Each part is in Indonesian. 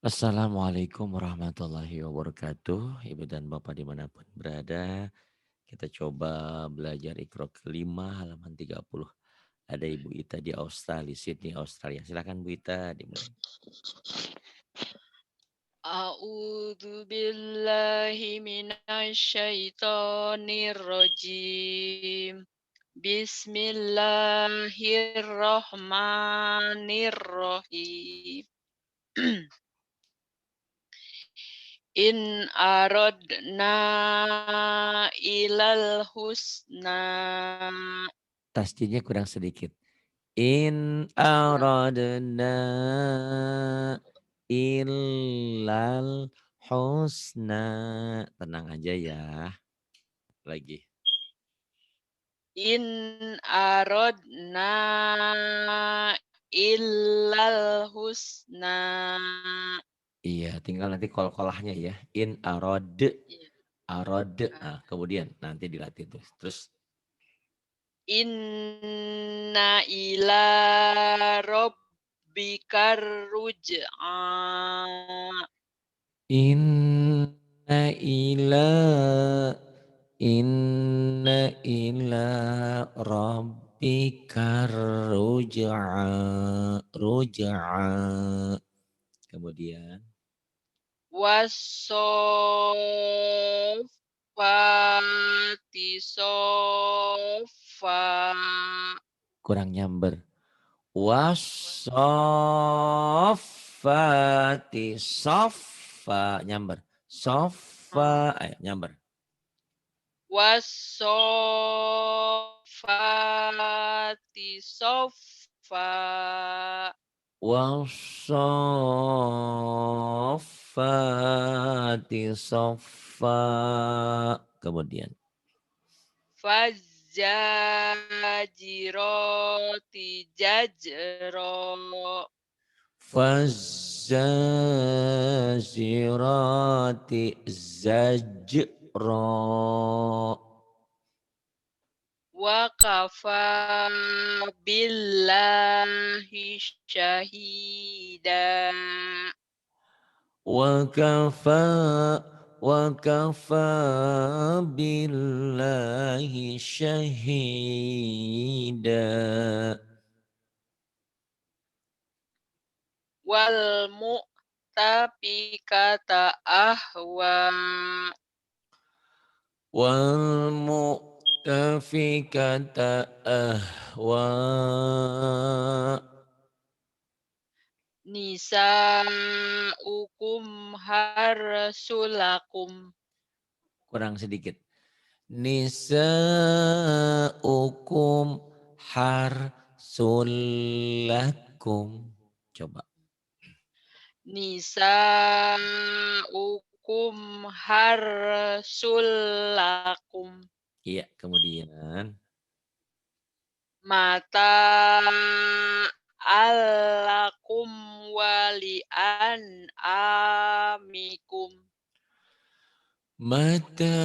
Assalamualaikum warahmatullahi wabarakatuh. Ibu dan Bapak dimanapun berada. Kita coba belajar Iqra kelima halaman 30. Ada Ibu Ita di Australia, Sydney, Australia. Silakan Bu Ita dimulai. A'udzu billahi minasy syaithanir rajim. Bismillahirrahmanirrahim. In aradna ilal husna. Tasjidnya kurang sedikit. In Kurang. aradna illal husna. Tenang aja ya. Lagi. In aradna illal husna. Iya, tinggal nanti kol-kolahnya ya. In arad. Iya. Arad. Nah, kemudian nanti dilatih tuh. Terus Inna ila rabbikar ruj'a. inna ila inna ila rabbika ruj'a. Kemudian Wassofati soffa. kurang nyamber. Wasoffati soffa nyamber. Soffa ayo nyamber. Wassofati soffa. Wasoffati soffa. Kemudian. Fazzajiroti jajro. Fazzazirati zajra. Wa kafa billahi syahida. Wakafa wakafa billahi syahida. Wal mu'tafikata ahwa. Wal mu'tafikata ahwa. Nisa'ukum harsulakum. Kurang sedikit. Nisa'ukum harsulakum. Coba. Nisa'ukum harsulakum. Iya, kemudian. Mata alakum walian amikum. Mata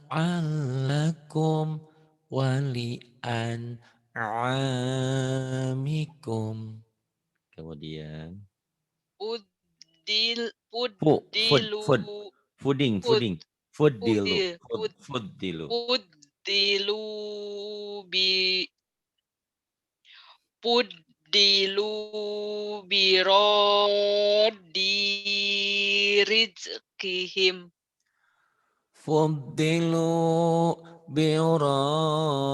alakum wali amikum. Kemudian. Udil Food, Uddilu food. Fooding, Ud fooding. Food dulu. Udil Food dulu. Uddilu bi Uddilu biroddi rizqihim. Fuddilu biradi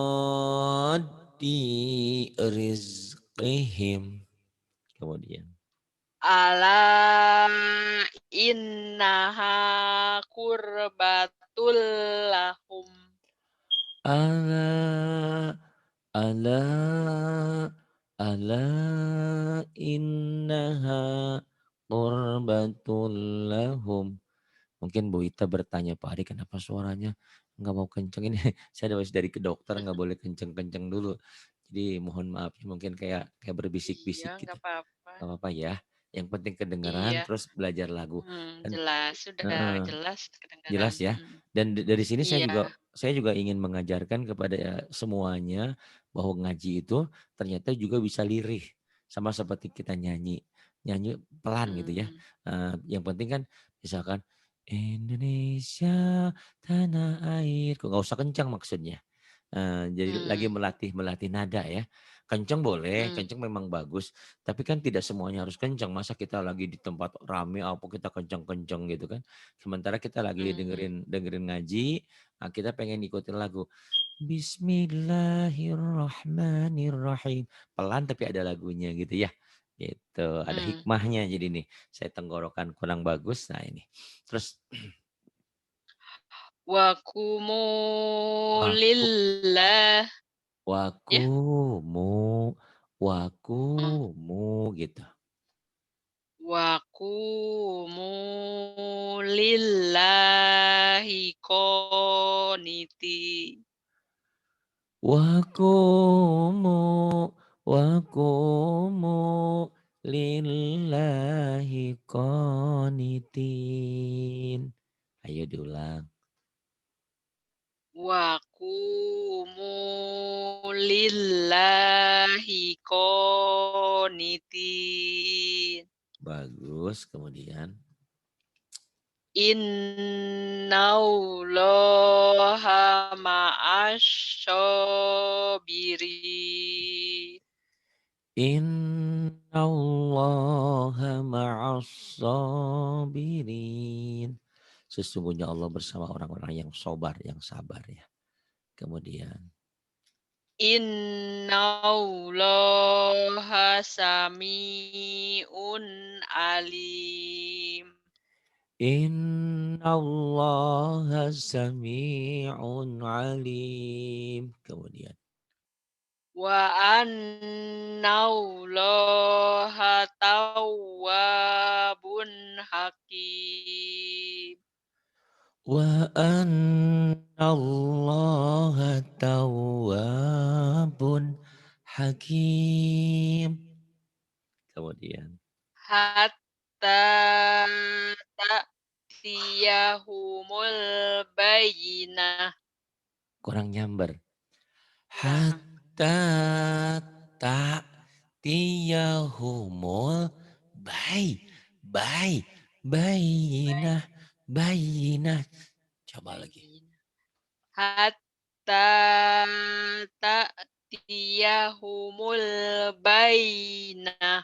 rizqihim. Kemudian. Ala innaha kurbatul lahum. Ala, ala, ala innaha qurbatul lahum. Mungkin Bu Ita bertanya, Pak Ari kenapa suaranya nggak mau kenceng ini? Saya habis dari ke dokter nggak boleh kenceng-kenceng dulu. Jadi mohon maaf mungkin kayak Iya, berbisik-bisik gitu. nggak apa-apa. Nggak apa-apa ya. Yang penting kedengaran Iya, terus belajar lagu. Dan jelas, sudah heeh, jelas kedengaran. jelas ya. Dan dari sini Iya, saya juga ingin mengajarkan kepada semuanya bahwa ngaji itu ternyata juga bisa lirih sama seperti kita nyanyi. nyanyi pelan gitu ya. Mmm, Yang penting kan misalkan, Indonesia tanah air, kok nggak usah kencang maksudnya. Jadi lagi mmm, melatih nada ya. Kenceng boleh, mmm, kenceng memang bagus, tapi kan tidak semuanya harus kenceng. Masa kita lagi di tempat rame apa kita kenceng-kenceng gitu kan. Sementara kita lagi mmm, dengerin dengerin ngaji, kita pengen ikutin lagu. Bismillahirrahmanirrahim. Pelan tapi ada lagunya gitu ya. Gitu, ada mmm. hikmahnya jadi nih. Saya tenggorokan kurang bagus, nah ini. Terus Waqumu waku lillah ya? wakumu Heeh. wakumu gitu. Waqumu lillahi qanitin. Wakumu wakumu lillahi qanitin. Ayo diulang. Waqumu lillahi qanitin. Bagus, kemudian. Innallaha ma'asy-syabirin. Innallaha ma'as sabirin. Sesungguhnya Allah bersama orang-orang yang sobar, yang sabar ya. Kemudian. Innallaha sami'un alim. Innallaha sami'un alim. Kemudian. Wa annallaha tawwabun hakim. Wa annallaha tawwabun hakim. Kemudian. Hatta ta'tiyahumul bayyinah. Kurang nyamber. Nah, Hatta ta'tiyahumul bay bayinah bayinah. Coba lagi. bayyinah. Hatta ta'tiyahumul bayyinah.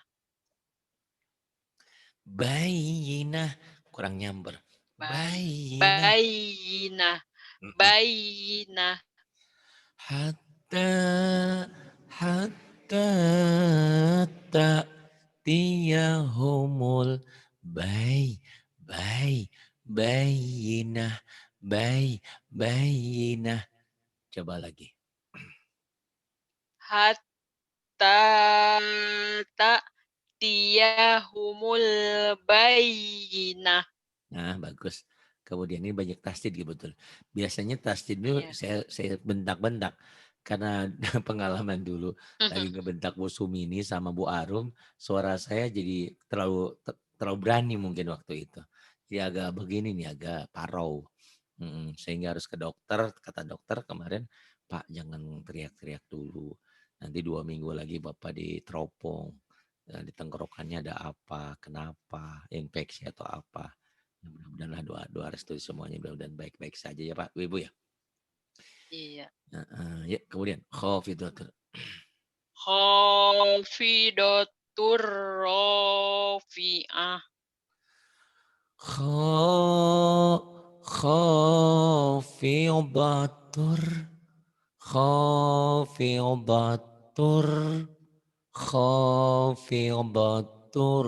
Bayinah. Kurang nyamber. Bayinah. Bayyinah. Mm-mm. Bayyinah. Hatta hatta ta'tiyahumul bay bayinah bayinah. Coba lagi. Hatta ta'tiyahumul bayyinah. Nah, bagus. Kemudian ini banyak tasdid gitu betul. Biasanya tasdid itu Iya. saya bentak-bentak karena pengalaman dulu lagi Mhm. ngebentak Bu Sumini sama Bu Arum, suara saya jadi terlalu berani mungkin waktu itu. Jadi agak begini nih, agak parau. Sehingga harus ke dokter, kata dokter kemarin, Pak jangan teriak-teriak dulu. Nanti 2 minggu lagi Bapak diteropong. Di tenggorokannya ada apa, kenapa, infeksi atau apa. Ya, mudah-mudahan lah doa doa restu semuanya mudah-mudahan baik-baik saja ya Pak Ibu ya. Iya. Ya kemudian khofidatul Khafidatur rafi'ah. kho khofidatur khofidatur khofidatur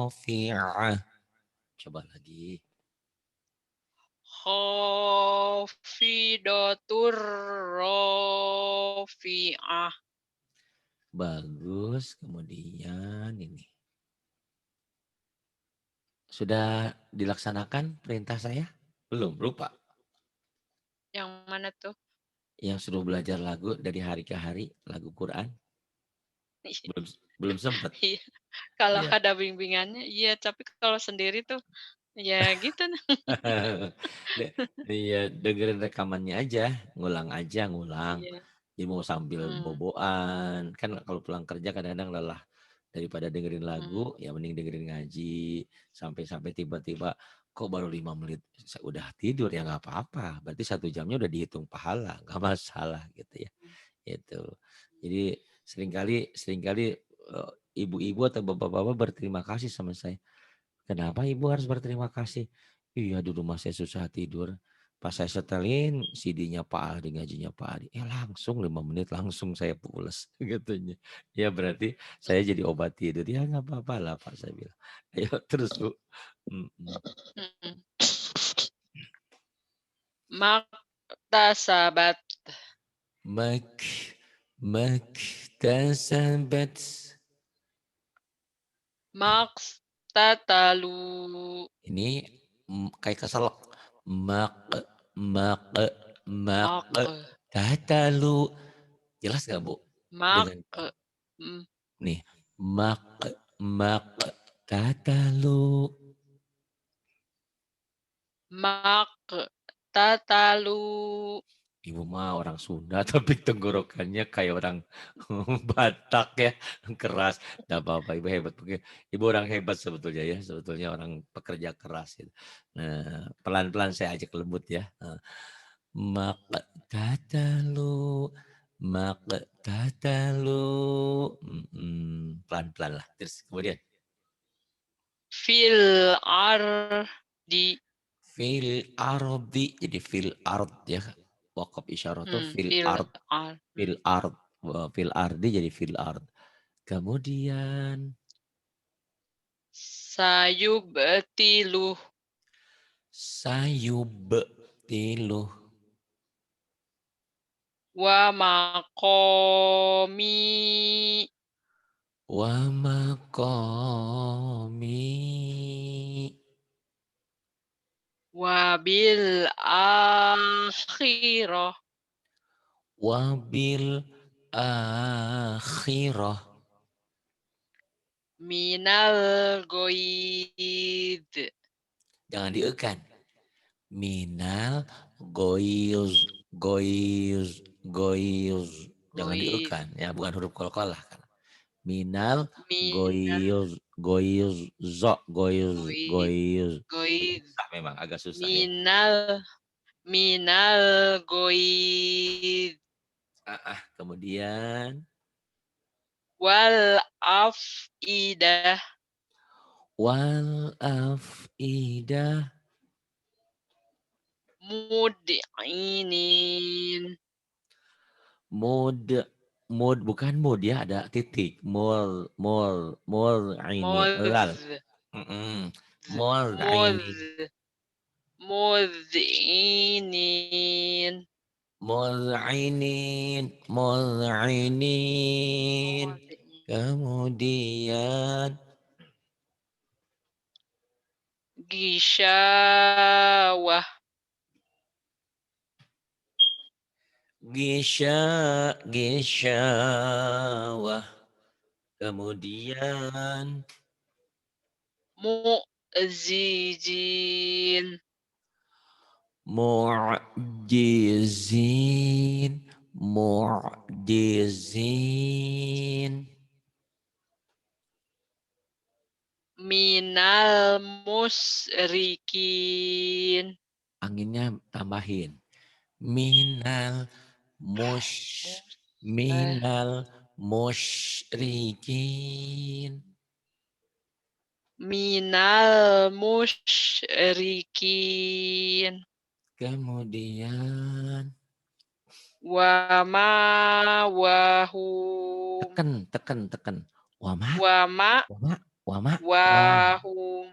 rafi'ah. Coba lagi. Khafidatur rafi'ah. Bagus. Kemudian ini. Sudah dilaksanakan perintah saya? Belum, lupa. Yang mana tuh? Yang suruh belajar lagu dari hari ke hari, lagu Quran, belum belum sempat. Iya, kalau Iya. ada bimbingannya iya, tapi kalau sendiri tuh ya gitu nah. De- Iya, dengerin rekamannya aja, ngulang. Iya. Jadi mau sambil Mmm, boboan, kan kalau pulang kerja kadang-kadang lelah. Daripada dengerin Mhm. lagu, ya mending dengerin ngaji. Sampai-sampai tiba-tiba, kok baru 5 menit udah tidur, ya nggak apa-apa. Berarti 1 jamnya udah dihitung pahala, nggak masalah gitu ya. Itu. Jadi seringkali seringkali ibu-ibu atau bapak-bapak berterima kasih sama saya. Kenapa ibu harus berterima kasih? Iya dulu mas saya susah tidur. Pas saya setelin CD-nya Pak Aldi, ngajinya Pak Aldi. Langsung 5 menit langsung saya pules katanya. Ya berarti saya jadi obat tidur. Ya nggak apa-apa lah Pak saya bilang. Ayo terus Bu. Mm-mm. Mhm. Maktasabat. Mak mak tasabat. Makstatalu. Ini kayak keselak. Mak mak mak Mak. tatalu. Jelas nggak Bu? Mak. Dengan Mm, nih mak mak tatalu. Tatalu. Ibu mah orang Sunda tapi tenggorokannya kayak orang Batak ya, keras. Tidak apa-apa, ibu hebat. Ibu orang hebat sebetulnya ya, sebetulnya orang pekerja keras. Gitu. Nah, pelan-pelan saya ajak lembut ya. Mak tatalu, mak tatalu. Pelan-pelan lah. Terus kemudian Fil ardi. fil ardi, jadi fil ard ya. Wakaf isyarah tuh fil Fil ard. ar. Fil ard. Fil ardi jadi fil ard. Kemudian Sayubtiluh. sayub tiluh Wa makomi. wa maqami Wabil akhirah. wabil akhirah. Minal goid. Jangan diekan. Minal goyuz goyuz goyuz. Jangan Goid. diekan ya, bukan huruf qalqalah kan. Minal Minal goyuz goyuz zo goyuz goid. goyuz. Goid. Susah memang agak susah ya. Minal. Minal goid. Kemudian Wal afidah. wal afidah Mud'inin. mud mud bukan mud ya ada titik mul ini lal Mudh. mul ini Mudh. Mud'inin. mul ini Mud'in. kemudian Gisyawah. gisya gisyawah kemudian Mu'zijin. mu'jizin mu'jizin Minal musrikin. anginnya tambahin minal mush minal musyrikin Minal musyrikin. kemudian Wa ma wahum. tekan wama Wa ma wama wama wah wahum.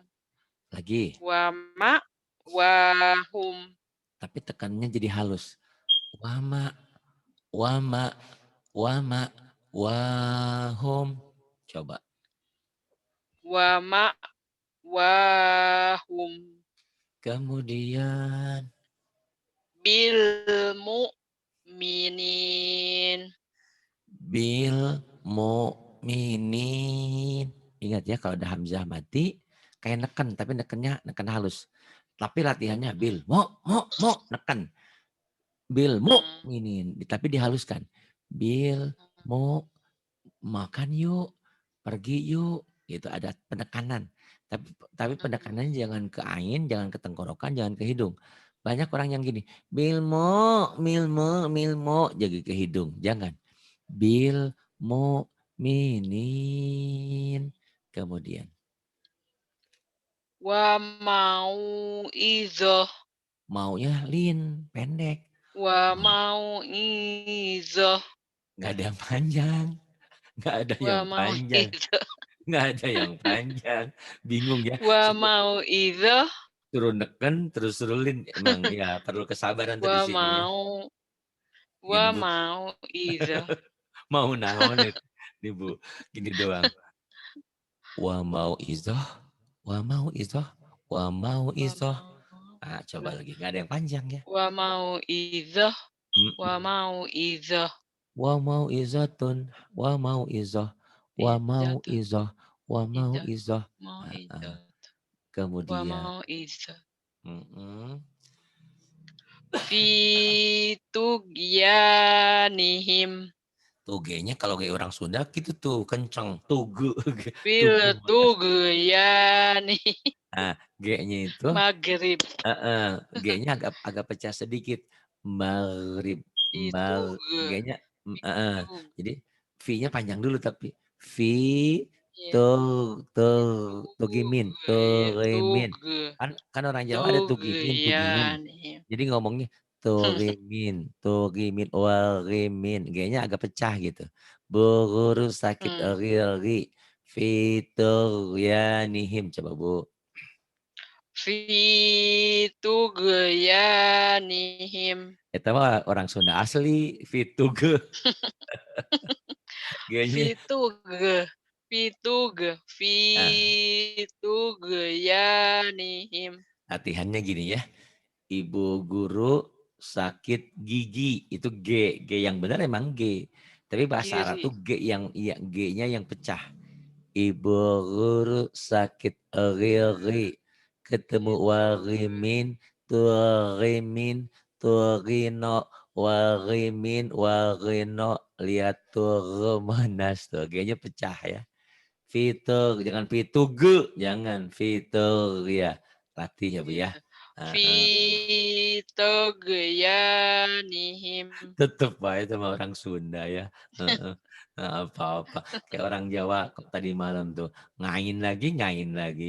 lagi Wa ma wahum. tapi tekannya jadi halus wama wama wama wahum coba Wa ma wahum. kemudian Bil mu'minin. bil mu'minin. Ingat ya kalau ada hamzah mati kayak neken tapi nekennya neken halus. Tapi latihannya bil mo neken. Bil mu'minin tapi dihaluskan. Bil mu makan yuk. pergi yuk, gitu ada penekanan. Tapi penekanannya Mhm. jangan ke ain, jangan ke tenggorokan, jangan ke hidung. Banyak orang yang gini, Bilmo, Milmo, Milmo, jadi ke hidung. Jangan. Bilmo, minin. Kemudian Wa mau'izah. maunya lin, pendek. Wa Mau. mau'izah. Nggak ada yang panjang. Nggak ada Wa yang panjang. mau'izah. Nggak ada yang panjang. Bingung ya. Wa mau'izah. Suruh neken terus suruh lin. Emang ya perlu kesabaran tuh Wa di sini ya. mau. Wa Gini Bu, mau'izah. mau naon itu. Nih Bu, gini doang. Wa mau izoh, wa mau izoh, wa mau Wa izoh. mau. Ah, coba lagi. Nggak ada yang panjang ya. Wa mau'izah. Wa Mm-mm. mau'izah. Wa mau izatun, wa mau izoh, wa mau Izzatun. izoh, wa mau Izzah. izoh. Ah, ah. Mau'izah. Wa Kemudian, mau'izah. mm-mm. Fi tughyanihim. Tugenya kalau kayak orang Sunda gitu tuh kenceng. Tugu, Fil tugu Mas. tughyanihim. Nah, G-nya itu Maghrib. heeh, G-nya agak agak pecah sedikit. Maghrib, Itu G-nya heeh. itu Jadi V-nya panjang dulu tapi V ya to to itu tugimin, ya tugimin. tug Kan kan orang Jawa ada tugimin, tugimin. tughyanihim. Jadi ngomongnya tugimin, tugimin, warimin. G-nya agak pecah gitu. Berguru sakit Hmm. ri fituryanihim. Coba Bu. Fi tughyanihim. Eta mah orang Sunda asli, fituge G-nya. Fitug, fitug, Nah, fitugyanihim. latihannya gini ya. Ibu guru sakit gigi, itu G. G yang benar emang G. Tapi bahasa Arab Kiri. tuh G yang iya G-nya yang pecah. Ibu guru sakit riri. Ketemu Fitug. warimin, turimin, turino, warimin, warino, lihat turumanas tuh. G-nya pecah ya. Fitur, jangan fituge, jangan fitur ya. Latih ya Bu ya. Iya. Heeh. Fitugyanihim. Tetep bae sama orang Sunda ya. Heeh. Nggak apa-apa. Kayak orang Jawa kok tadi malam tuh, ngain lagi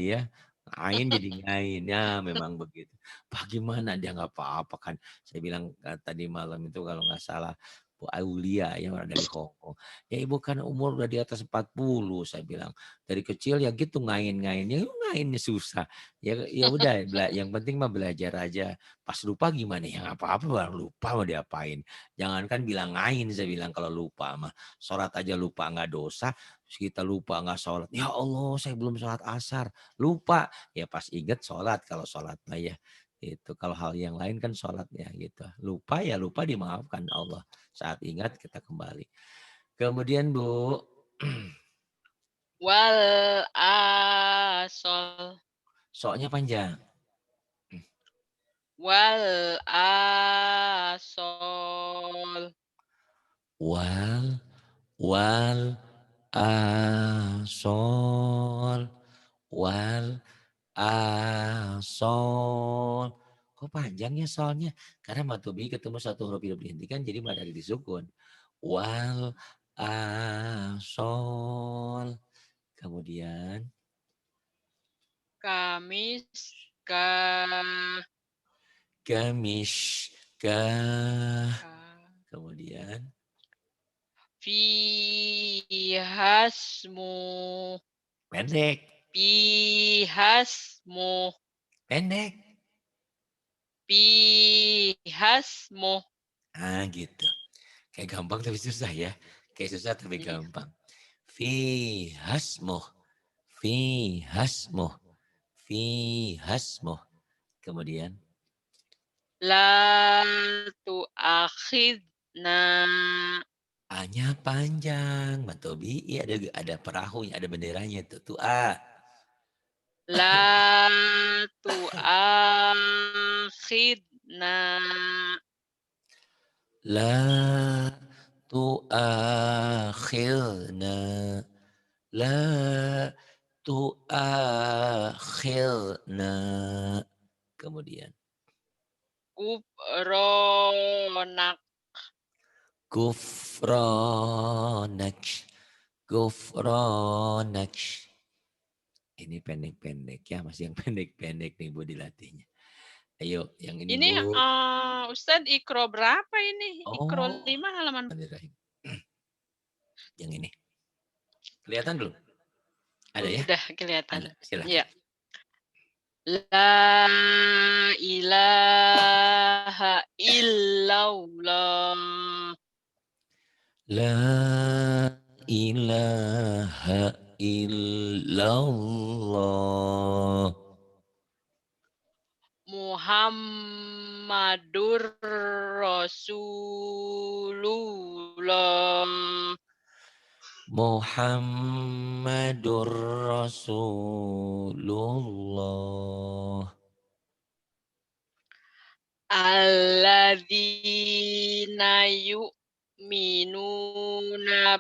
ya. Ngain jadi ngain, ya memang begitu. Pak gimana dia nggak apa-apa kan. Saya bilang tadi malam itu kalau nggak salah Bu Aulia yang orang dari Hong Kong. Ya ibu kan umur udah di atas 40 saya bilang. Dari kecil ya gitu ngain-ngainnya, ngainnya susah. Ya udah, yang penting mah belajar aja. Pas lupa gimana ya nggak apa-apa orang lupa mau diapain. Jangankan bilang ngain saya bilang kalau lupa mah. Sholat aja lupa nggak dosa. Terus kita lupa nggak sholat. Ya Allah saya belum sholat asar. Lupa. Ya pas inget sholat kalau sholat mah ya. Itu kalau hal yang lain kan sholat ya gitu. Lupa ya lupa dimaafkan Allah. Saat ingat kita kembali. Kemudian Bu, Wal asol. soknya panjang. Wal asol. Wal, wal, asol, wal, asol. Kok panjang ya soalnya? Karena matobi ketemu satu huruf hidup dihentikan jadi ada di disukun. Wal, asol. Kemudian Kamis. Ka. gamis, ga. Ka. Kemudian Fihasmu. pendek, Pihasmu. pendek. Pihasmu. Ah gitu. Kayak gampang tapi susah ya. Kayak susah tapi Iya. gampang. Fi hasmuh. Fi hasmuh. Fi hasmuh. Kemudian La tu'akhidna. A-nya panjang. Matobi iya ada perahunya, ada benderanya tuh. Tuh A. La tu'akhidna. La tu'akhirna. La tuakhirna. Kemudian Gufronak. gufronak. Gufronak. Ini pendek-pendek ya, masih yang pendek-pendek nih Bu dilatihnya. Ayo yang ini Ini, Bu. Ustadz Iqro berapa ini? Iqro Oh, 5 halaman Bismillahirrahmanirrahim. Yang ini. Kelihatan belum? Ada ya? udah kelihatan. Ada. Silakan. Iya. La ilaha illallah. La ilaha illallah. Muhammadur Rasulullah. Muhammadur Rasulullah. Alladzina yu'minuna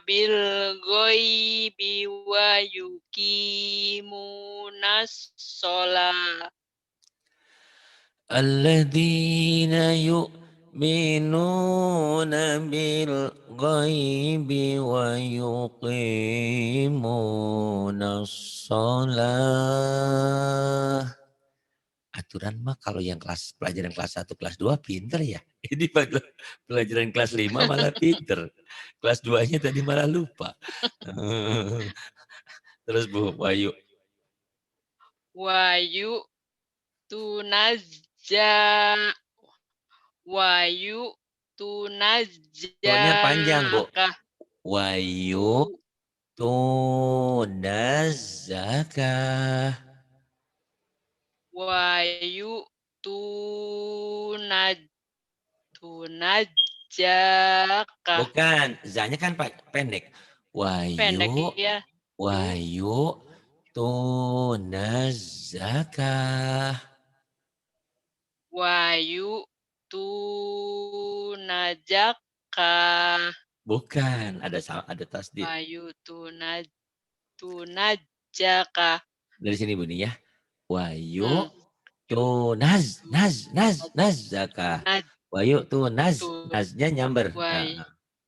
bil ghaibi wa yuqimunas shalah. Alladzina yu'minuna bil ghaibi wa yuqimunas shalah. Aturan mah kalau yang pelajaran kelas 1, kelas 2 pinter ya. Ini pelajaran kelas 5 malah pinter. Kelas 2-nya tadi malah lupa. Terus Bu Wahyu. Wa yu'tunazza wa Tu-nya panjang Bu. yu'tunazzakah Wahyu tu tunazzakah. wa yu'tunajjakah. Bukan, za-nya kan pendek. Pendek Wahyu, ya. Tu wahyu tunazzakah. wa yu'tunajjakah. Bukan, ada tasdid. Wa yu'tunajjakah. Dari sini bunyi ya. Wahyu Hmm. nazzakah. Yu'tunaj Wahyu naznya nyamber. Wai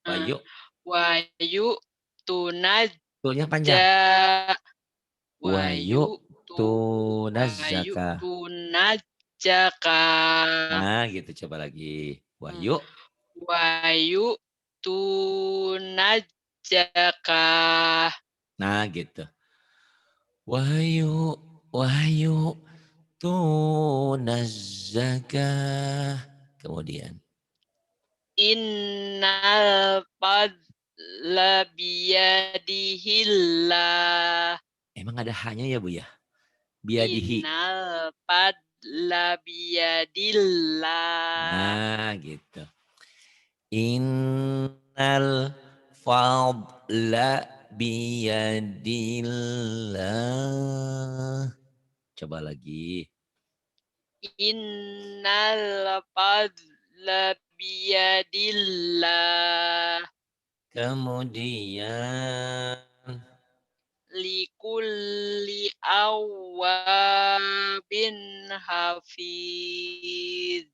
Wahyu, Wahyu tu-nya tunajja panjang. Wahyu Wahyu tu Wahyu tunazzakah. tunajjaka. Nah gitu coba lagi. Hmm. Wahyu. Wahyu tunajjaka. Nah gitu. Wahyu, wahyu tunazzakah. Kemudian. Innal fadla biyadihillah. Emang ada hanya ya Bu ya? Biadihi. Innal fadla biyadillah. Nah gitu. Innal fadla biyadillah. Coba lagi. Innal fadla biyadillah. Kemudian. Likulli awwabin hafiz.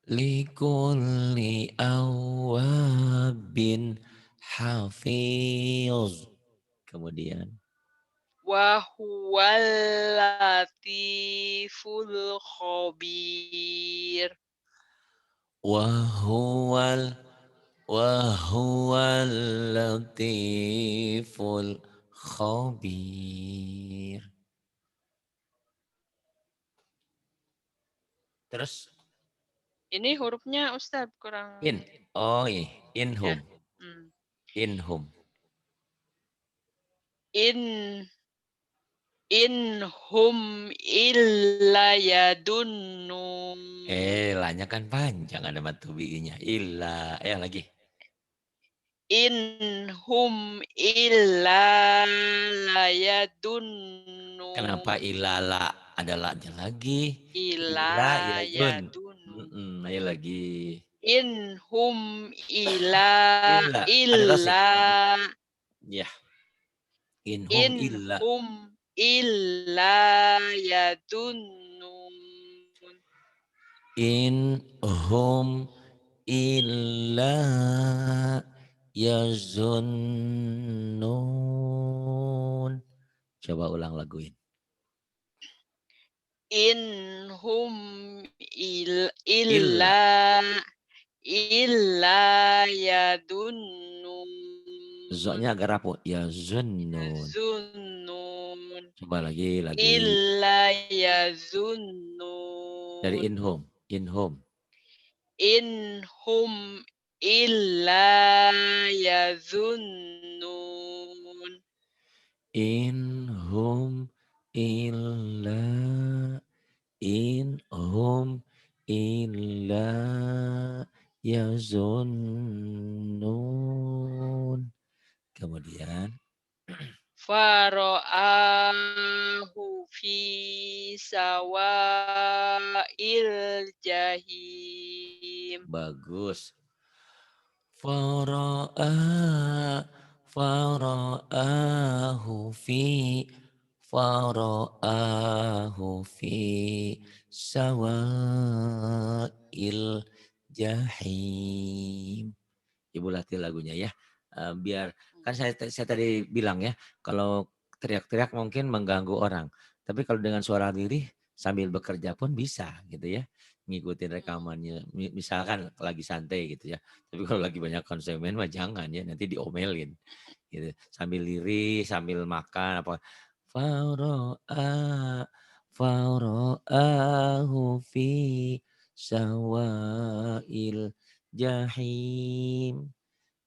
Likulli awabin hafiz. Kemudian. Wa huwal latiful khabir. Wahuwal wahuwal latiful khabir. Terus Ini hurufnya Ustadz kurang in. Oh iya, ya. inhum. Hmm. Inhum. In hum illa yadunnu. Lanya kan panjang ada matubinya. Illa. Lagi. In hum illa layadunnu. Kenapa ilala ada la-nya lagi? Illa Ila yadun. yadunnu. Ayo lagi. In hum illa Illa. Ada tasik. illa Ya. Inhum In illa. hum illa yadunnun. Inhum illa yazunnun. Coba ulang laguin. In hum Illa. illa illa yadunnun. Zoknya agak rapuh. Yazunnun. Yazunnun. Coba lagi laguin. Illa Dari yazunnun. inhum. Inhum. In hum illa yazunnun. Inhum illa. Inhum illa yazunnun. Kemudian Fara'ahu fi sawa'il jahim. bagus. Fara'a fara'ahu fi fara'ahu fi sawa'il jahim. Ibu latih lagunya ya. Biar kan saya tadi bilang ya, kalau teriak-teriak mungkin mengganggu orang. Tapi kalau dengan suara lirih sambil bekerja pun bisa gitu ya. Ngikutin rekamannya. Misalkan lagi santai gitu ya. Tapi kalau lagi banyak konsumen mah jangan ya, nanti diomelin gitu. Sambil lirih, sambil makan apa. Fara'a fara'ahu fi sawa'il jahim.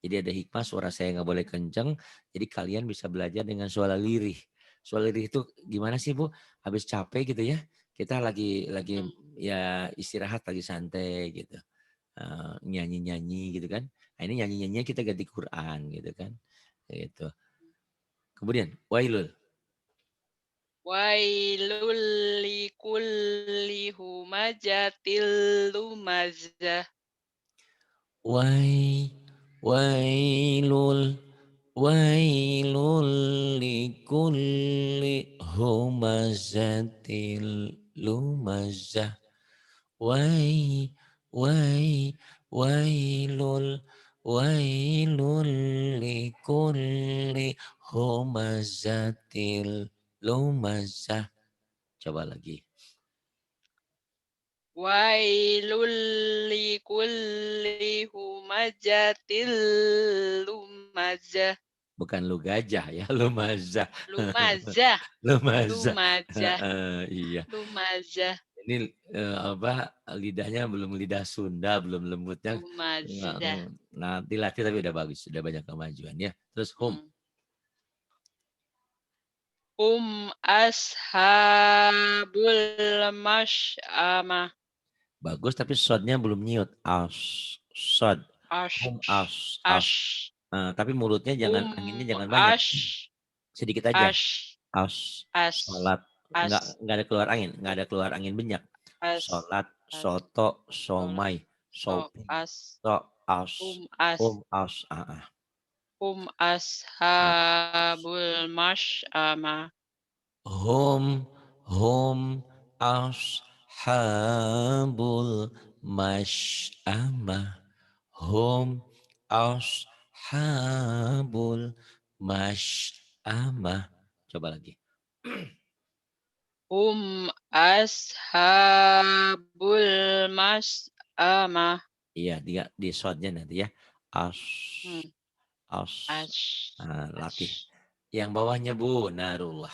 Jadi ada hikmah suara saya nggak boleh kenceng. Jadi kalian bisa belajar dengan suara lirih. Suara lirih itu gimana sih Bu? Habis capek gitu ya. Kita lagi Mhm. ya istirahat lagi santai gitu. Nyanyi-nyanyi gitu kan. Nah, ini nyanyi-nyanyinya kita ganti Quran gitu kan. Gitu. Kemudian wailul. Wailul likulli humazatil lumazah. Wai wailul wailul likulli humazatil lumazah. Wai wai wailul wailul likulli humazatil lumazah. Coba lagi. Wailul likulli humazatil lumazah. Bukan lu gajah ya, lumazah. Lumazah, Lumazah. lumazah, Iya. lumazah, Ini apa lidahnya belum lidah Sunda, belum lembutnya. lumazah. Nah, dilatih tapi udah bagus, sudah banyak kemajuan ya. Terus hum, Hmm. Ashabul masy'amah. bagus tapi shotnya belum nyiut. As, shot, hum Ash, as. ash, Tapi mulutnya jangan anginnya jangan banyak, ash, sedikit aja. ash, As, ash, sholat, ash, nggak ada keluar angin, nggak ada keluar angin banyak. ash, Sholat, ash, soto, sholat, somai, so, sopin, as, so, as, as, as, ah. ashabul masy'amah. Hum hum ashabul masy'amah. Hum ashabul masy'amah. Coba lagi. Ashabul masy'amah. Iya, dia di shotnya nanti ya. As Hmm. as. Ash, Latih. ash. Yang bawahnya Bu, narullah.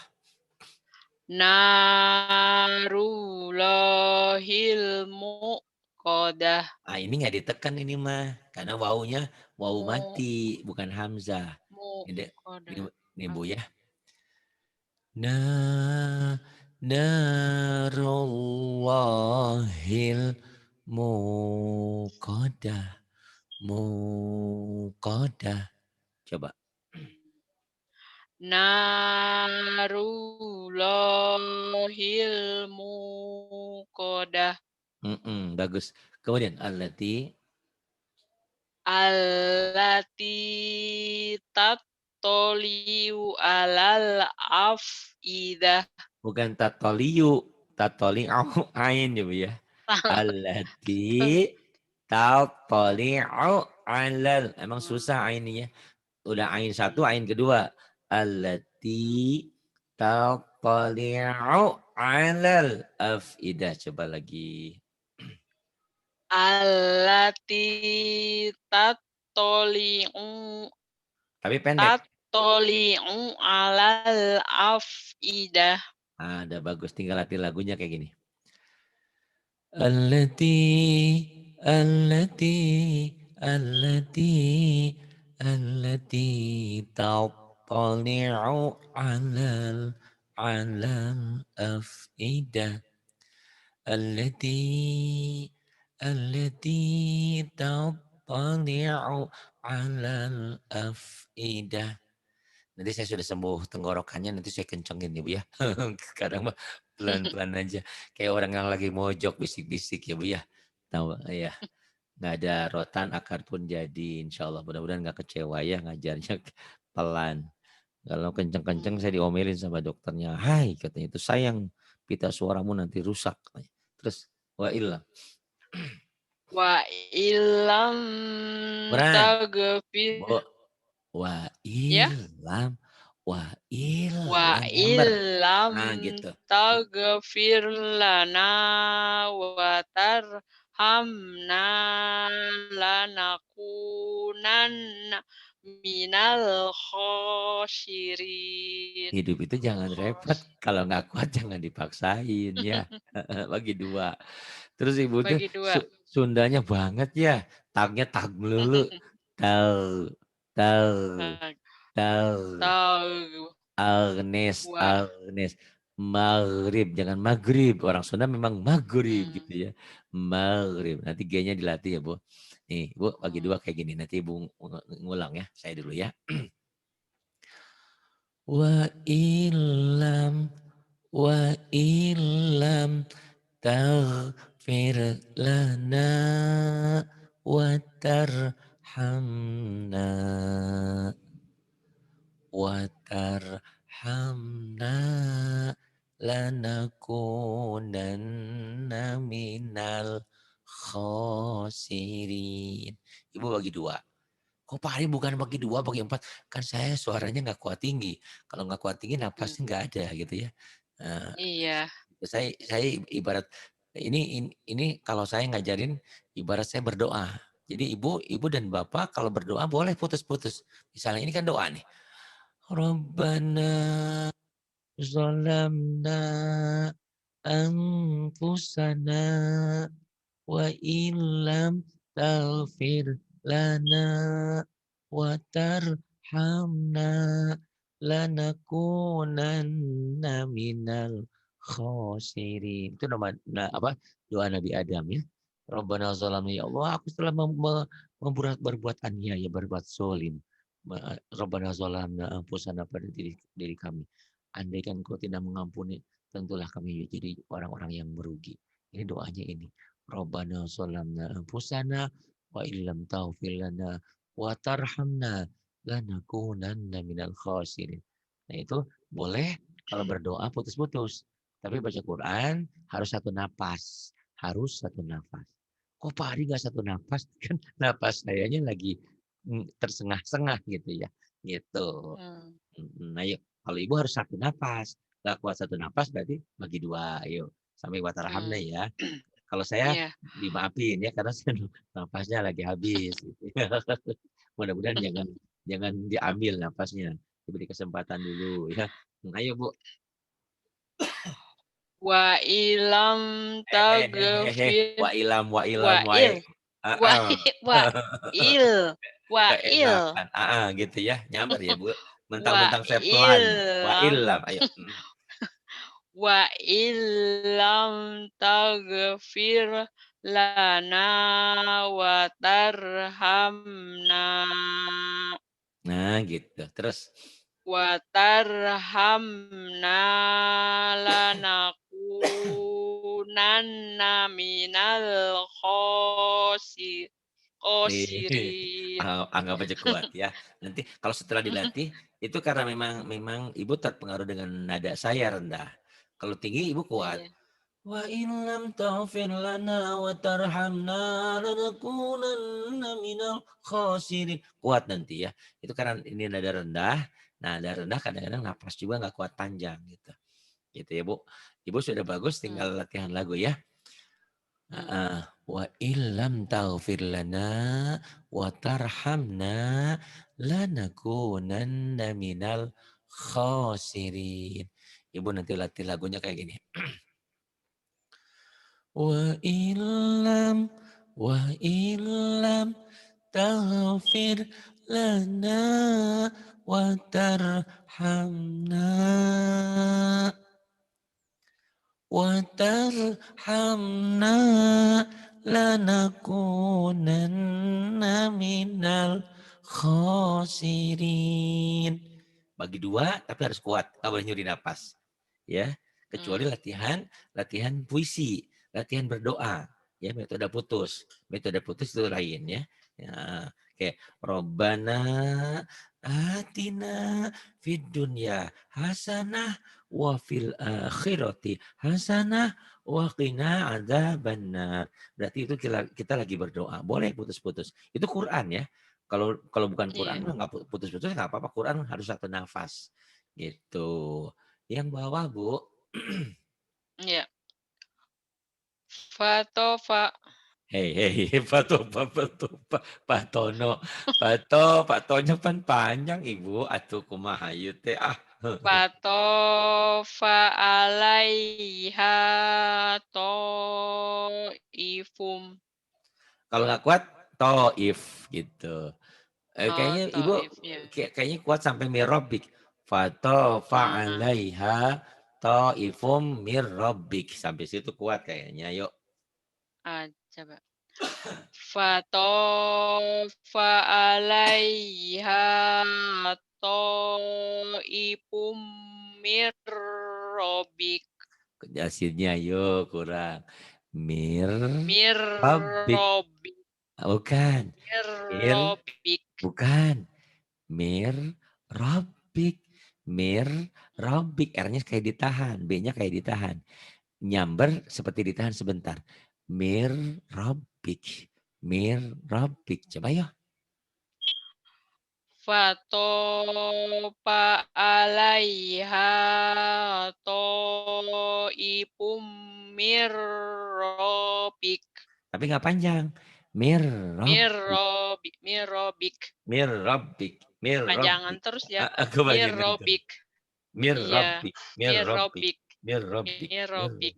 Narullahil muqadah. Ini nggak ditekan ini mah, karena wawunya wawu Mu mati, bukan hamzah. Ini, ini, muqadah. ini Bu Ah, ya. Na narullahil muqadah. Muqadah. Coba. Narullahil muqadah. Bagus. Kemudian allati Allati tattali'u 'alal af'idah. Bukan tatoliu, tatoli'u ain ya, Bu, ya. Allati tattali'u 'alal, emang susah ain ya. Udah ain satu, ain kedua. Allati tattali'u 'alal afidah. Coba lagi. Allati tattali'u Tapi pendek. tattali'u 'alal af'idah. Ah, udah bagus. Tinggal latih lagunya kayak gini. Allati, allati, allati, allati tattali'u 'alal 'alal afidah. التي التي تطلع على الأفئدة. Nanti saya sudah sembuh tenggorokannya, nanti saya kencengin ya Bu ya. Kadang mah pelan-pelan aja. Kayak orang yang lagi mojok bisik-bisik ya Bu ya. Tahu ya. Nggak ada rotan, akar pun jadi. Insya Allah mudah-mudahan nggak kecewa ya ngajarnya pelan. Kalau kenceng-kenceng saya diomelin sama dokternya. Hai katanya itu sayang pita suaramu nanti rusak. Terus wa ilah. Wa illam Beneran. taghfir, Bu. Wa ya? ilam. Wa Wa ilam. Ember. illam Nah gitu. taghfir lana wa tarhamna lanakunanna minal khosirin. Hidup itu jangan repot. Kalau nggak kuat jangan dipaksain ya. Bagi dua. Terus ibu tuh Bagi 2. Sundanya banget ya. Tagnya tag melulu. Tag. Tag. Tag Tag. tag Agnes, wa Agnes. Maghrib, jangan maghrib. Orang Sunda memang maghrib mmm, gitu ya. Maghrib. Nanti G-nya dilatih ya, Bu. Nih, Bu, bagi mmm. dua kayak gini. Nanti Ibu ngulang ya. Saya dulu ya. Wa ilam, wa ilam taghfir lana wa tarhamna. Watarhamna lanakunanna minal khosirin. Ibu bagi dua. Kok Pak Ari bukan bagi dua, bagi empat? Kan saya suaranya nggak kuat tinggi. Kalau nggak kuat tinggi Mmm, napasnya nggak ada gitu ya. Nah, iya, saya ibarat ini kalau saya ngajarin ibarat saya berdoa. Jadi ibu dan bapak kalau berdoa boleh putus-putus. Misalnya ini kan doa nih. Rabbana zalamna anfusana wa illam taghfir lana wa tarhamna lanakunanna minal khosirin. Itu nama apa? Doa Nabi Adam ya. Rabbana zalamna ya Allah, aku telah berbuat aniaya, berbuat zolim. Rabbana zalamna anfusana pada diri kami. Andaikan kau tidak mengampuni, tentulah kami jadi orang-orang yang merugi. Ini doanya ini. Rabbana zalamna anfusana wa illam taghfir lana wa tarhamna lanakunanna minal khasirin. Nah itu boleh kalau berdoa putus-putus. Tapi baca Quran harus satu napas. Harus satu nafas. Kok Pak Ari nggak satu nafas? Kan napas sayanya lagi tersengah-sengah gitu ya. Gitu. mmm, Nah yuk, kalau ibu harus satu napas. Nggak kuat satu napas berarti bagi dua. Ayo, sampai watarhamna mmm, ya. Kalau saya iya. dimaafin ya karena saya napasnya lagi habis gitu ya. Mudah-mudahan jangan jangan diambil napasnya. Diberi kesempatan dulu ya. Ayo Bu. Wa ilam taghfir Wa ilam wa wa ilam wa il wa Heeh. wa il wa il Keenakan. Gitu ya. Nyamber ya Bu. wa Mentang-mentang saya pelan. Wa illam ilam. Ayo. wa illam taghfir lana wa tarhamna Nah gitu. Terus. wa tarhamna lanakunanna minal khosirin. Oh, Nih, sirih. anggap aja kuat ya. Nanti kalau setelah dilatih, itu karena memang Ibu terpengaruh dengan nada saya rendah. Kalau tinggi Ibu kuat. Iya, Wa in lam taghfir lana wa tarhamna lanakunanna minal khasirin. Kuat nanti ya. Itu karena ini nada rendah. Nah, nada rendah kadang-kadang napas juga nggak kuat panjang gitu. Gitu ya, Bu. Ibu sudah bagus mmm, tinggal latihan lagu ya. mmm, Heeh. Wa illam taghfir lana wa tarhamna lanakunanna minal khasirin. Ibu nanti latih lagunya kayak gini. Wa illam wa illam taghfir lana wa tarhamna وترحمنا لنكونن minal khasirin. Bagi dua, tapi harus kuat. Nggak boleh nyuri napas. Ya, kecuali mmm, latihan puisi, latihan berdoa. Ya, metode putus. Metode putus itu lain ya. Ya, kayak Robbana atina fid dunya hasanah wa fil akhirati hasanah wa qina adzabannar. Berarti itu kita lagi berdoa. Boleh putus-putus. Itu Quran ya. Kalau bukan Quran iya, mah nggak putus-putus nggak apa-apa. Quran harus satu nafas. Gitu. Yang bawah, Bu. iya. Fa to fa. Hei hei, Pak Toba Pak Toba, Pak Tono, Pak Tonya kan panjang Ibu, atuh kumaha ieu teh, ah. Fatofa 'alaiha tha'ifum. Kalau nggak kuat, Thaif gitu. Oh, Kayaknya Ibu Thaif, ya. kayaknya kuat sampai mirobik. Fatofa Nah, 'alaiha thaifum mirobik. Sampai situ kuat kayaknya, yuk. coba. Fatofa 'alaiha tha'ifum mir rabbik. Jelasinnya yuk, kurang. Mir Mirobik. rabbik, Bukan. mir Mir, rabbik. bukan. Mir, robik. Mir, robik. R-nya kayak ditahan. B-nya kayak ditahan. Nyamber seperti ditahan sebentar. Mir, robik. Mir, robik. Coba yuk. Fatofa 'alaiha tha'ifum mir rabbik. Tapi nggak panjang. Mir, robik. Mir rabbik. Mir, robik. Mir, Kepanjangan robik. terus ya. Mir Kebanyakan terus. rabbik. Mir, Iya, robik. Mir, mir robik. rabbik, Mir, robik. mir Mir, rabbik.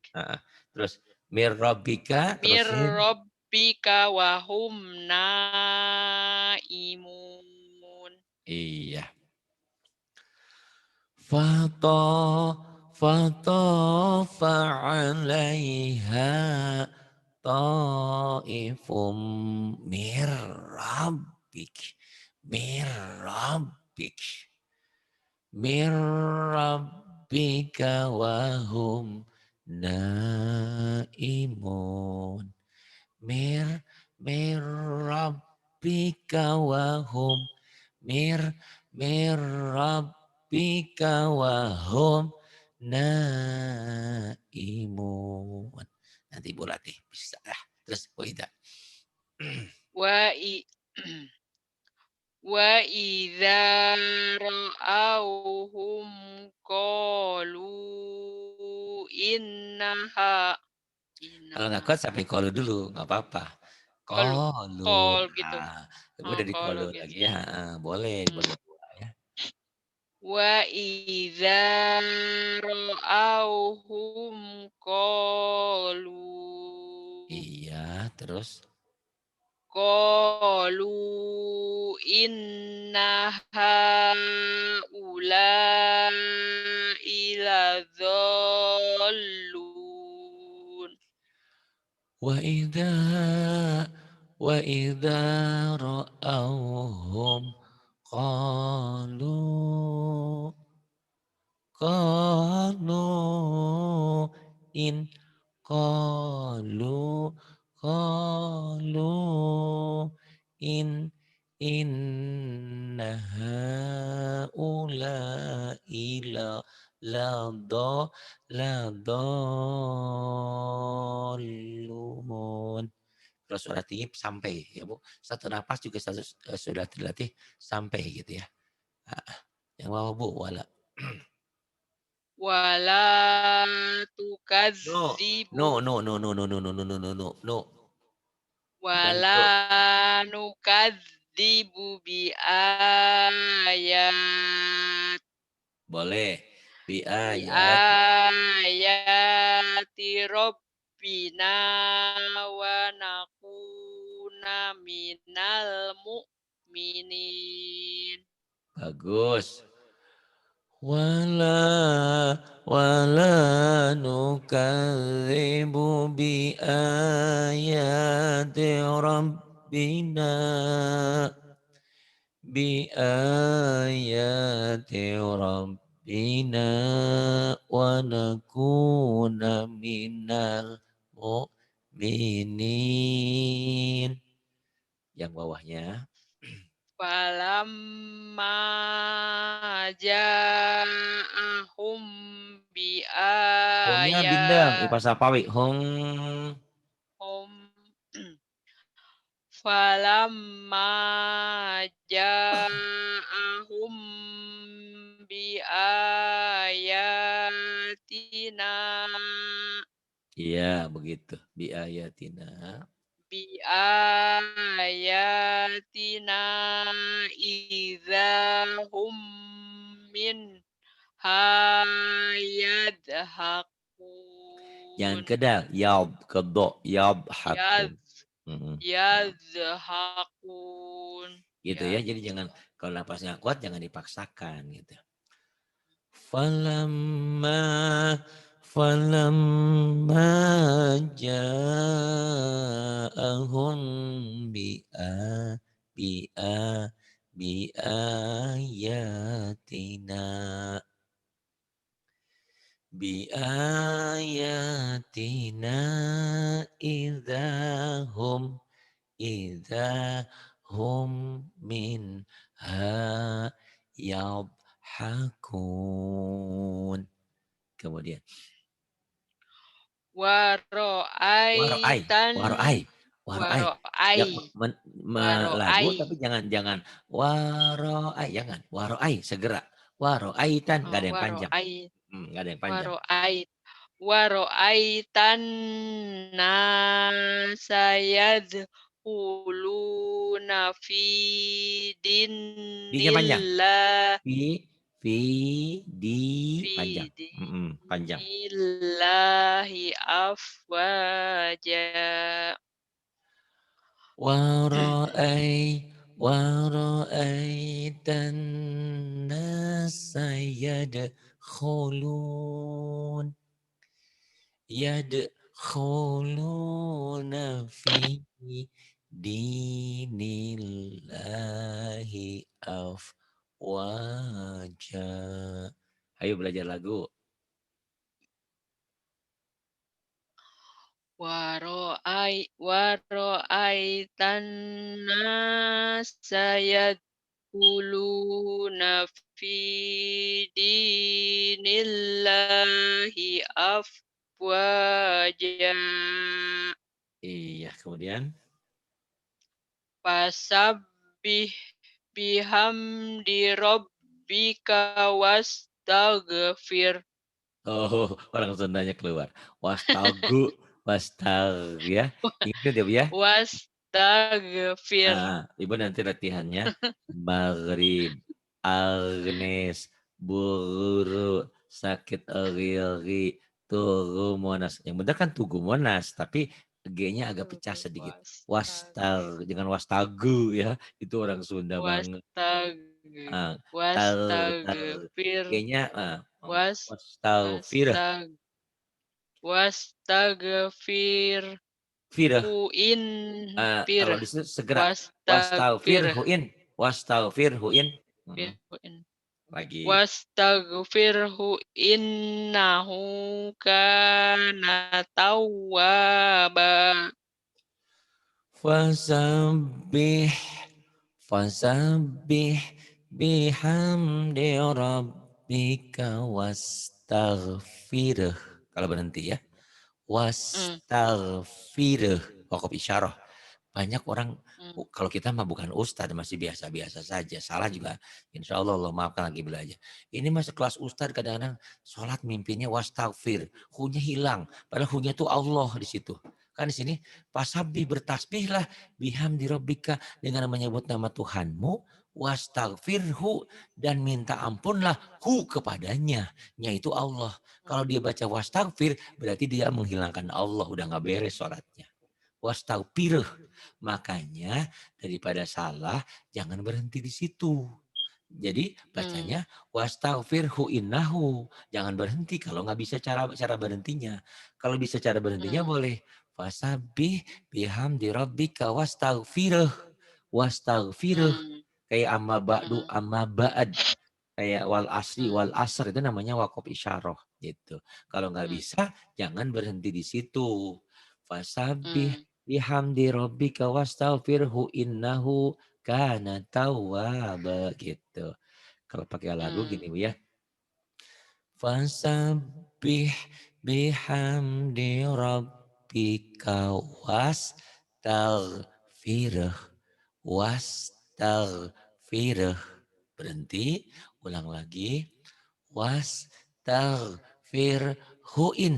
terus mir, robika. Mir Terusin. rabbika wa hum naimun. Iya. فطاف عليها طائف من ربك من ربك من ربك وهم نائمون من من ربك وهم Mir mir rabbika wahum naimun. Nanti Ibu latih bisa dah. Terus Wahida. Wa i Wa idza ra'awhum qalu Kalau nggak innaha kuat sampai kolu dulu, nggak apa-apa. qalu Kolu. qol gitu. Nah, Oh, udah di qalu kolu gitu. lagi ya. Boleh, Mmm. boleh dua ya. Wa idza ra'awhum qalu Iya, terus. qalu inna haula'i ladhallun. Wa idza wa idza ra'awhum qalu qalu in qalu qalu inna haula'i ladallun. Kalau suara tinggi sampai ya Bu, satu napas juga sudah terlatih sampai gitu ya. Heeh, yang bawah Bu, wala. Wala No, tukadzibu no no no no no no no no no no no no. wala Gantung. nukadzibu biayat Boleh. Biayat biayati rabbina wa nakuna minal mu'minin. bagus. Wala nukadzibu biayati rabbina biayati rabbina wa nakuna minal mu'minin. Yang bawahnya. Falamma ja'ahum Humnya bindeng, biayahum ipasa pawi. Hum. falamma ja'ahum biayatina Iya, begitu. Biayatina. biayatina idzahum min Jangan hayadhakun kedal. Yab, kedo, yab, yad hakun. Mm-mm. yadhakun Gitu ya. yad Jadi jangan, kalau napasnya kuat jangan dipaksakan gitu. Falamma falamma ja'ahum bi'a biayatina biayatina idahum idahum minha yadhakun. Kemudian waro'ai, waro'aitan waro'ai, waro'ai. waro'ai Ya, lagu waro'ai tapi jangan waro'ai, jangan. Waro'ai segera. Waro'aitan nggak ada yang panjang. waro'ai Nggak ada yang panjang. waro'ai waro'aitan nasa yadkhuluna fi Di-nya panjang. dinillah Fi di fi panjang. Panjang. dinillahi afwaja. Wara'aitan nasa yadkhuluna fi dinillahi afwaja. Ayo belajar lagu. Waro'aitan nasa yadkhuluna fi dinillahi afwaja. Iya, kemudian. Fasabbih bihamdi rabbika wastaghfir. Oh, orang Sundanya keluar. Wastag ya. Ingat ya, Bu ya. Wastaghfir. Ibu nanti latihannya Maghrib, Agnes, Buru, Sakit Eri, Tugu Monas. Yang benar kan Tugu Monas, tapi G-nya agak pecah sedikit. Wastag, jangan wastagu ya. Itu orang Sunda banget. Wastag Ah, tar Wastaghfir G-nya was wastagfirah. wastag wastaghfir Firah. huin fir Kalau di situ segera wastaghfir wastaghfirhuin, wastaghfirhuin. fir Mhm, huin lagi. wastaghfirhu innahu kana tawwaba. Fasabbih fasabbih bihamdi rabbika wastaghfirh. Kalau berhenti ya. Mmm, Wastaghfirh. Wakaf isyarah. Banyak orang, mmm, kalau kita mah bukan ustadz, masih biasa-biasa saja. Salah juga, insya Allah Allah maafkan lagi belajar. Ini masih kelas ustadz, kadang-kadang sholat mimpinya wastaghfir. Hunya hilang. Padahal hunya itu Allah di situ. Kan di sini, pasabi bertasbihlah bihamdi rabbika dengan menyebut nama Tuhanmu, wastaghfirhu dan minta ampunlah hu kepadanya, yaitu Allah. Kalau mmm, dia baca wastaghfir, berarti dia menghilangkan Allah, udah nggak beres sholatnya. Wastaghfirh. Makanya daripada salah, jangan berhenti di situ. Jadi mmm, bacanya wastaghfirhu innahu. Jangan berhenti kalau nggak bisa cara cara berhentinya. Kalau bisa cara berhentinya mmm, boleh. Fasabbih bihamdi rabbika wastaghfirh. Wastaghfirh. mmm, Kayak amma ba'du mmm, amma ba'd. Kayak wal asri mmm, wal asr itu namanya wakaf isyarah gitu. Kalau nggak mmm, bisa jangan berhenti di situ. Fasabbih mmm, bihamdi rabbika wastaghfirhu innahu kana tawwaba gitu. Kalau pakai lagu mmm, gini Bu ya. Fasabbih bihamdi rabbika wastaghfirh wastaghfirh. Berhenti, ulang lagi. Wastaghfirhuin.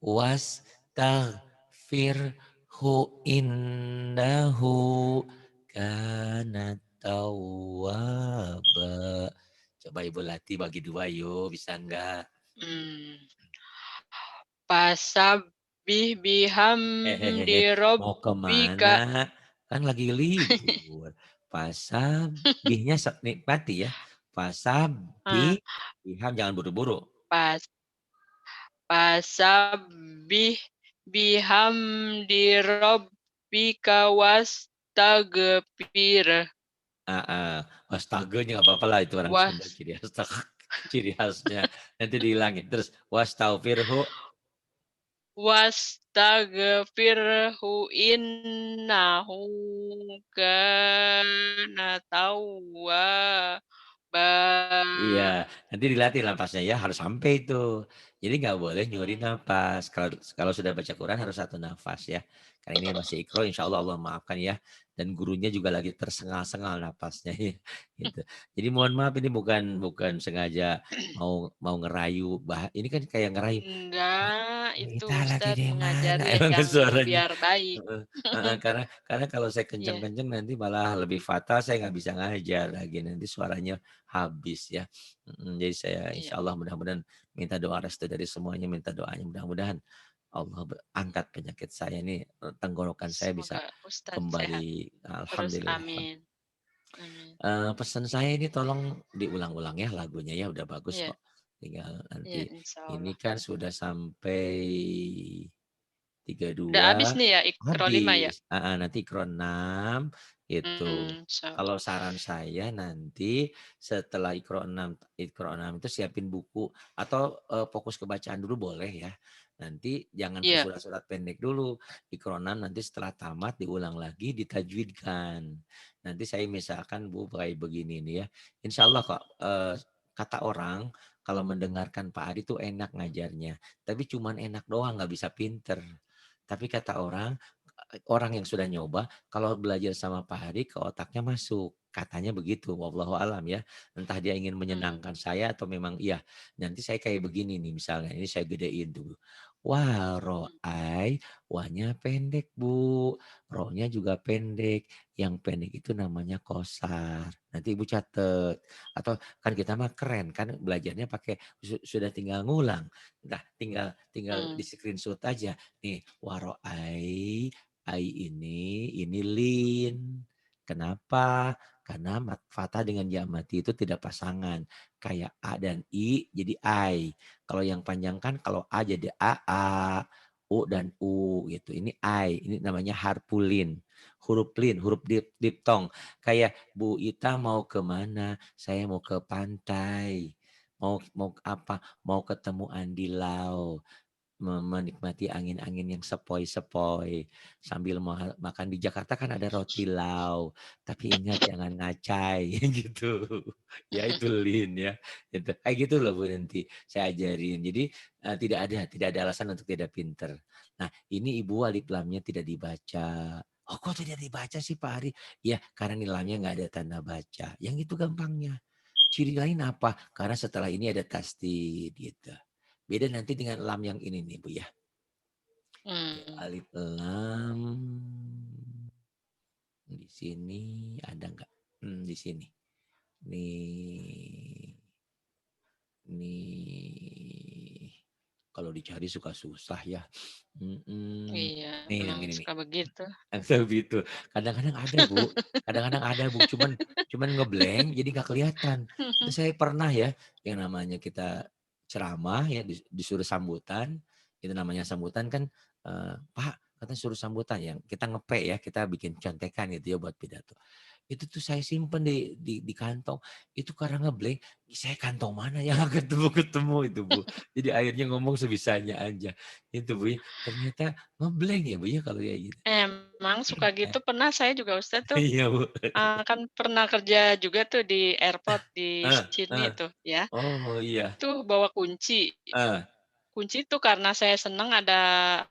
Wastaghfirhu innahu kana tawwaba. Coba Ibu latih bagi 2 yuk, bisa enggak? mmm. Fasabbih bihamdi Hehehe, mau rabbika. kemana? Kan lagi libur. Fasabihnya nikmati ya. Ah, Fasabih, biham jangan buru-buru. pas fasabbih bihamdi rabbika wastaghfirh. Heeh, wastagenya nggak apa-apa lah itu orang Sunda Was ciri khas ciri khasnya. Nanti dihilangin. Terus wastaghfirhu wastaghfirhu innahu kana tawwaba. iya, nanti dilatih napasnya ya, harus sampai itu. Jadi nggak boleh nyuri Mmm, nafas. Kalau kalau sudah baca Quran harus satu nafas ya. Karena ini masih Iqra, insya Allah Allah maafkan ya. Dan gurunya juga lagi tersengal-sengal napasnya ya. Gitu. Jadi mohon maaf ini bukan bukan sengaja mau mau ngerayu. Ini kan kayak ngerayu. enggak, itu Kita lagi Ustadz di mengajar mana? Emang yang suaranya. biar baik. Heeh, heeh, karena kalau saya Iya, kenceng-kenceng nanti malah lebih fatal, saya nggak bisa ngajar lagi, nanti suaranya habis ya. Jadi saya iya, insya Allah mudah-mudahan minta doa restu dari semuanya, minta doanya mudah-mudahan Allah angkat penyakit saya ini, tenggorokan saya bisa semoga Ustadz sehat kembali, terus, alhamdulillah. amin amin. Pesan saya ini tolong diulang-ulang ya lagunya ya, udah bagus Iya kok. Tinggal iya, nanti ini insyaallah. kan sudah sampai Udah habis 32 nih ya Iqra 5 ya? habis, heeh, nanti Ikro 6 itu. Insyaallah. Kalau saran saya nanti setelah Ikro 6 itu siapin buku atau, fokus ke bacaan dulu boleh ya. Nanti jangan ke Iya, surat-surat pendek dulu. Ikro 6 nanti setelah tamat diulang lagi, ditajwidkan. Nanti saya misalkan Bu kayak begini nih ya, insya Allah kok, kata orang kalau mendengarkan Pak Adi tuh enak ngajarnya, tapi cuman enak doang nggak bisa pinter. Tapi kata orang, orang yang sudah nyoba kalau belajar sama Pak Hadi ke otaknya masuk, katanya begitu, wallahu alam ya. Entah dia ingin mmm, menyenangkan saya atau memang iya, nanti saya kayak begini nih misalnya, ini saya gedein dulu. Wah, mmm, ro'ai, wahnya pendek Bu, rohnya juga pendek, yang pendek itu namanya kosar. Nanti Ibu catet. Atau kan kita mah keren kan belajarnya pakai sudah tinggal ngulang. Nah, tinggal tinggal mmm, di-screenshot aja. Nih, waro'ai, ai ini lin. Kenapa? Karena fathah dengan ya mati itu tidak pasangan. Kayak A dan I jadi ai. Kalau yang panjang kan kalau A jadi A, U dan U gitu. Ini ai, ini namanya harpulin. Huruf lin, huruf diptong. Kayak Bu Ita mau ke mana? Saya mau ke pantai. Mau mau apa? Mau ketemu Andi Lau. menikmati angin-angin yang sepoi-sepoi sambil makan. Di Jakarta kan ada roti lau, tapi ingat jangan ngacai gitu. Ya itu Lin ya. Gitu. Kayak gitu loh Bu nanti saya ajarin. Jadi tidak ada alasan untuk tidak pinter. Nah, ini Ibu alif lamnya tidak dibaca. Oh kok tidak dibaca sih Pak Ari? Ya karena nilainya nggak ada tanda baca. Yang itu gampangnya. Ciri lain apa? Karena setelah ini ada tasdid gitu. Beda nanti dengan lam yang ini nih Bu ya. Oke, Mmm, alif lam di sini ada nggak? Di sini. Nih, nih. Kalau dicari suka susah ya. Mm-mm. iya, Nih yang memang ini nih. suka begitu. Gitu. Kadang-kadang ada Bu. Kadang-kadang ada Bu. Cuman ngeblank jadi nggak kelihatan. Itu saya pernah ya yang namanya kita ceramah ya disuruh sambutan. Itu namanya sambutan kan Pak kata suruh sambutan yang kita ngepe ya kita bikin contekan gitu ya buat pidato. Itu tuh saya simpen di kantong. Itu karena ngeblank, saya kantong mana yang ketemu-ketemu itu Bu. Jadi akhirnya ngomong sebisanya aja. Itu Bu ya. Ternyata ngeblank ya Bu ya kalau kayak gitu. Emang suka Eh, gitu pernah saya juga Ustad tuh, iya Bu. kan pernah kerja juga tuh di airport di Eh, Sydney eh. tuh ya, Oh iya. itu bawa kunci. Eh, Kunci itu karena saya seneng ada,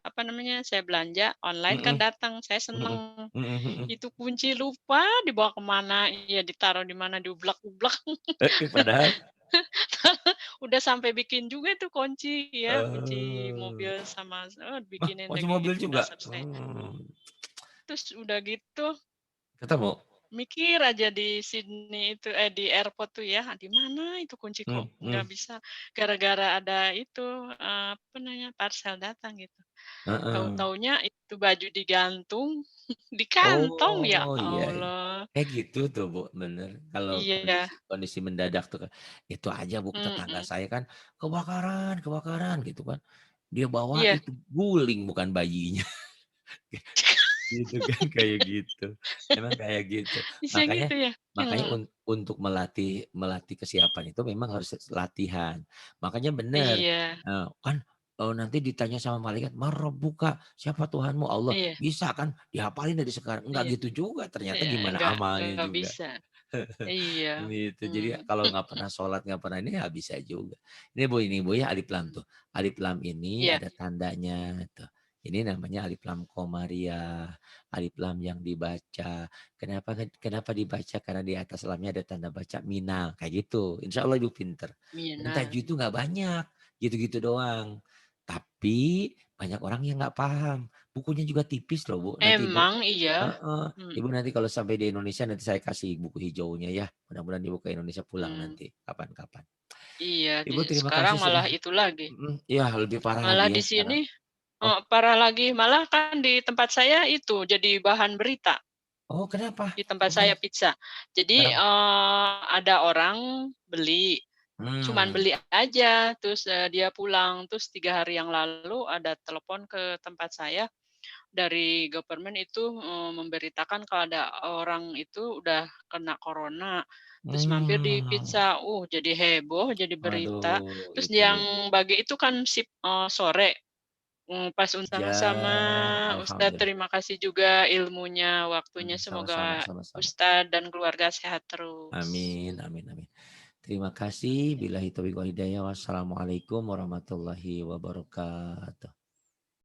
apa namanya, saya belanja online kan mhm, datang, saya mhm, seneng. mhm, mhm. Itu kunci lupa dibawa ke mana, iya ditaruh di mana, diublak-ublak. Padahal Udah sampai bikin juga tuh kunci ya, kunci oh, mobil sama wah bikinin kunci lagi mobil gitu juga? dasar saya. Terus udah gitu Ketemu? mikir aja di Sydney itu di airport tuh ya, "Di mana itu kunci kok Mmm, nggak mhm, bisa?" Gara-gara ada itu, apa namanya, parcel datang gitu. heeh. Tahu-tahunya itu baju digantung di kantong, ya Oh, iya iya. Allah. Kayak gitu tuh, Bu, bener. Kalau Iya, kondisi kondisi mendadak tuh kan. Itu aja, Bu, tetangga mhm, saya kan, "Kebakaran kebakaran," gitu kan. Dia bawa iya, itu guling bukan bayinya. Gitu kan, kayak gitu. Memang kayak gitu. bisa Makanya gitu ya? makanya Mmm, untuk melatih melatih kesiapan itu memang harus latihan. Makanya benar, iya kan, nanti ditanya sama malaikat, "Man rabbuka?" "Siapa Tuhanmu?" "Allah." iya Bisa kan dihafalin dari sekarang. Enggak iya gitu juga, ternyata iya, gimana amalnya enggak juga. bisa. Iya, Gitu. Jadi mmm, kalau nggak pernah sholat, nggak pernah ini, ya bisa juga. Ini Bu ya alif lam mhm, tuh. Alif lam ini iya ada tandanya tuh. Ini namanya alif lam komariah, alif lam yang dibaca. Kenapa dibaca? Karena di atas lamnya ada tanda baca minang, kayak gitu. Insya Allah Ibu pinter. Dan Minang. tajwid itu nggak banyak, gitu-gitu doang. Tapi banyak orang yang nggak paham. Bukunya juga tipis loh Bu. Nanti Ibu Emang iya? heeh, Mhm, Ibu nanti kalau sampai di Indonesia nanti saya kasih buku hijaunya ya. Mudah-mudahan Ibu ke Indonesia pulang mmm, nanti kapan-kapan. iya Ibu terima sekarang kasih sudah malah itu lagi, iya lebih parah malah lagi ya di sekarang. sini Oh parah lagi, malah kan di tempat saya itu jadi bahan berita, oh kenapa? di tempat Oh saya pizza. Jadi, kenapa? ada orang beli, cuman Mmm, beli aja, terus, dia pulang, terus 3 hari yang lalu ada telepon ke tempat saya dari government itu, memberitakan kalau ada orang itu udah kena corona, terus mampir di mmm, pizza. Jadi heboh, jadi berita. waduh Terus itu dia. yang bagi itu kan sore. Pas Ya, undang sama Ustadz, alhamdulillah. terima kasih juga ilmunya, waktunya, Sama-sama semoga sama-sama. Ustadz dan keluarga sehat terus. Amin amin amin. Terima kasih. Billahi taufiq wal hidayah. Wassalamualaikum warahmatullahi wabarakatuh.